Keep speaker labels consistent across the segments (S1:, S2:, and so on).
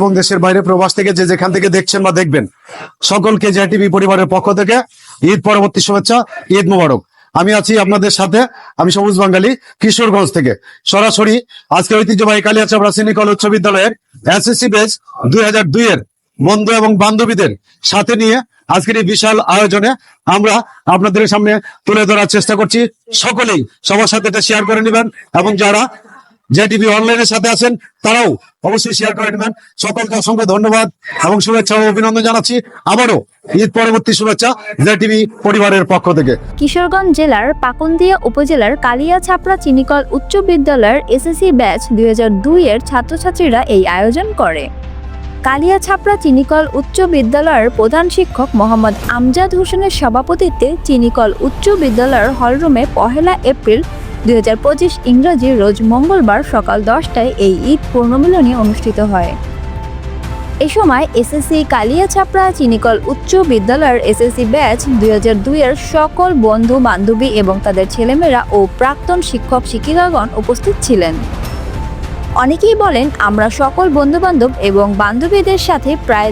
S1: এবং দেশের বাইরে প্রবাস থেকে যে যেখান থেকে দেখছেন বা দেখবেন, সকলকে জেটিভি পরিবারের পক্ষ থেকে ঈদ পরবর্তী শুভেচ্ছা, ঈদ মোবারক। আমি আছি আপনাদের সাথে, আমি সবুজ বাঙালি কিশোরগঞ্জ থেকে সরাসরি আজকে ঐতিহ্যবাহী কালিয়াচাপড়া সিনিকল উচ্চ বিদ্যালয়ের এসএসসি ব্যাচ 2002 এর বন্ধু এবং বান্ধবীদের সাথে নিয়ে আজকের এই বিশাল আয়োজনে আমরা আপনাদের সামনে তুলে ধরার চেষ্টা করছি। সকলেই সবার সাথে এটা শেয়ার করে নেবেন এবং যারা জেটিভি অনলাইনের সাথে আছেন তারাও অবশ্যই শেয়ার করে নেবেন। সকলকে অসংখ্য ধন্যবাদ এবং শুভেচ্ছা ও অভিনন্দন জানাচ্ছি। আবারও ঈদ পরবর্তী শুভেচ্ছা জেটিভি পরিবারের পক্ষ থেকে।
S2: কিশোরগঞ্জ জেলার পাকুন্দিয়া উপজেলার কালিয়াছাপড়া চিনিকল উচ্চ বিদ্যালয়ের এসএসসি ব্যাচ 2002 এর ছাত্রছাত্রীরা এই আয়োজন করে। কালিয়াছাপড়া চিনিকল উচ্চ বিদ্যালয়ের প্রধান শিক্ষক মোহাম্মদ আমজাদ হোসেনের সভাপতিত্বে চিনিকল উচ্চ বিদ্যালয়ের হলরুমে 1 এপ্রিল 2025 ইংরেজি রোজ মঙ্গলবার সকাল 10টায় এই ঈদ পূর্ণমিলনী অনুষ্ঠিত হয়। এ সময় এসএসসি কালিয়াছাপড়া চিনিকল উচ্চ বিদ্যালয়ের এসএসসি ব্যাচ 2002 এর সকল বন্ধু বান্ধবী এবং তাদের ছেলেমেয়েরা ও প্রাক্তন শিক্ষক শিক্ষিকাগণ উপস্থিত ছিলেন। অনেকেই বলেন, আমরা সকল বন্ধুবান্ধব এবং বান্ধবীদের সাথে প্রায়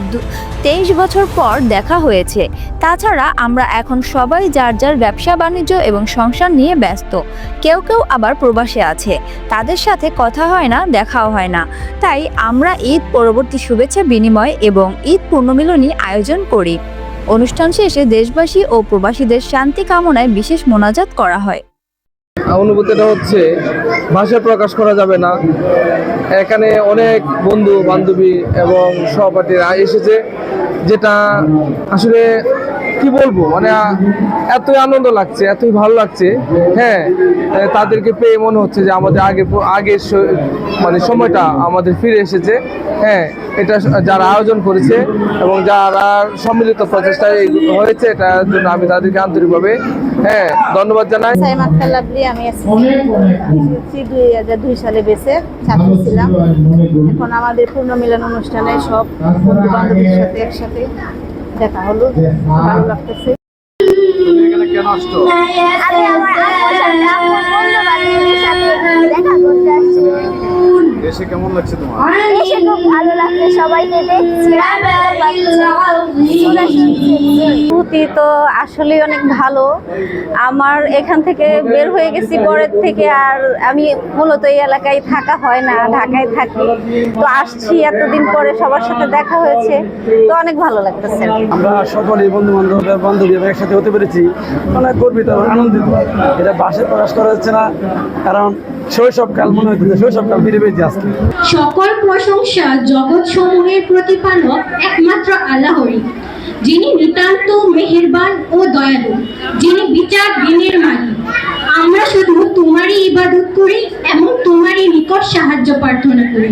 S2: 23 বছর পর দেখা হয়েছে। তাছাড়া আমরা এখন সবাই যার যার ব্যবসা বাণিজ্য এবং সংসার নিয়ে ব্যস্ত। কেউ কেউ আবার প্রবাসে আছে, তাদের সাথে কথা হয় না, দেখাও হয় না। তাই আমরা ঈদ পরবর্তী শুভেচ্ছা বিনিময় এবং ঈদ পূর্ণমিলনী আয়োজন করি। অনুষ্ঠান শেষে দেশবাসী ও প্রবাসীদের শান্তি কামনায় বিশেষ মোনাজাত করা হয়।
S3: অনুভূতিটা হচ্ছে ভাষায় প্রকাশ করা যাবে না। এখানে অনেক বন্ধু বান্ধবী এবং সহপাঠীরা এসেছে, যেটা আসলে কি বলবো, মানে এতই আনন্দ লাগছে, এতই ভালো লাগছে। হ্যাঁ, তাদেরকে পেয়ে মনে হচ্ছে যে আমাদের আগের মানে সময়টা আমাদের ফিরে এসেছে। হ্যাঁ, এটা যারা আয়োজন করেছে এবং যারা সম্মিলিত প্রচেষ্টায় হয়েছে, এটার জন্য আমি তাদেরকে আন্তরিকভাবে ধন্যবাদ জানাই।
S4: আমি এসেছি 2002 সালে বেসে ছাত্র ছিলাম। এখন আমাদের পূর্ণমিলন অনুষ্ঠানে সব বন্ধু বান্ধবের সাথে একসাথে দেখা হলো, ভালো লাগতেছে।
S1: দেশে কেমন লাগছে তোমার?
S4: দেশে খুব ভালো লাগছে, সবাইকে দেখছি। অনুভূতি তো আসলে অনেক ভালো। আমার এখান থেকে বের হয়ে গেছি পরের থেকে, আর আমি মূলত এই এলাকায় থাকা হয় না, ঢাকায় থাকি। তো আসছি এতদিন পরে, সবার সাথে দেখা হয়েছে, তো অনেক ভালো লাগতেছে।
S3: আমরা সকলেই বন্ধু বান্ধব বান্ধবী একসাথে হতে পেরেছি, অনেক গর্বিত আনন্দিত। এটা ভাষায় প্রকাশ করা যাচ্ছে না, কারণ শৈশবকাল মনে হইতেছে, শৈশবকাল ফিরে পেয়েছি আজকে।
S5: সকল প্রশংসা জগৎ সমূহের প্রতিপালক একমাত্র আল্লাহরই, যিনি নিতান্ত মেহেরবান ও দয়ালু, যিনি বিচার দিনের মালিক। আমরা শুধু তোমারই ইবাদত করি এবং তোমারই নিকট সাহায্য প্রার্থনা করি।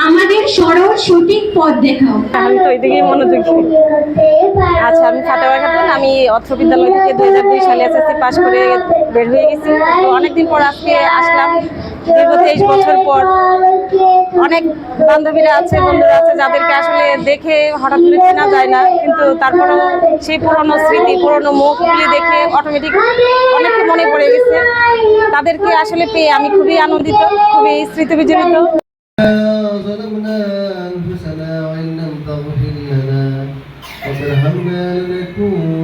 S5: আমাদের সরল সঠিক পথ দেখাও।
S6: আমি তো এদিকে মনোযোগী। আচ্ছা, আমি ফাতেমা খাতুন। আমি অর্থ বিদ্যালয় থেকে 2002 সালে এসএসসি পাশ করে বের হয়ে গেছি। তো অনেকদিন পর আজকে আসলাম, দীর্ঘ 23 বছর পর। অনেক বান্ধবীরা আছে, বন্ধুরা আছে, যাদেরকে আসলে দেখে হঠাৎ করে চেনা যায় না, কিন্তু তারপরেও সেই পুরনো স্মৃতি, পুরনো মুখগুলি দেখে অটোমেটিক অনেককে মনে পড়ে গেছে। তাদেরকে আসলে পেয়ে আমি খুবই আনন্দিত, খুবই স্মৃতিবিজড়িত।
S7: ظلمنا أنفسنا وإن لم تغفر لنا وترحمنا لنكون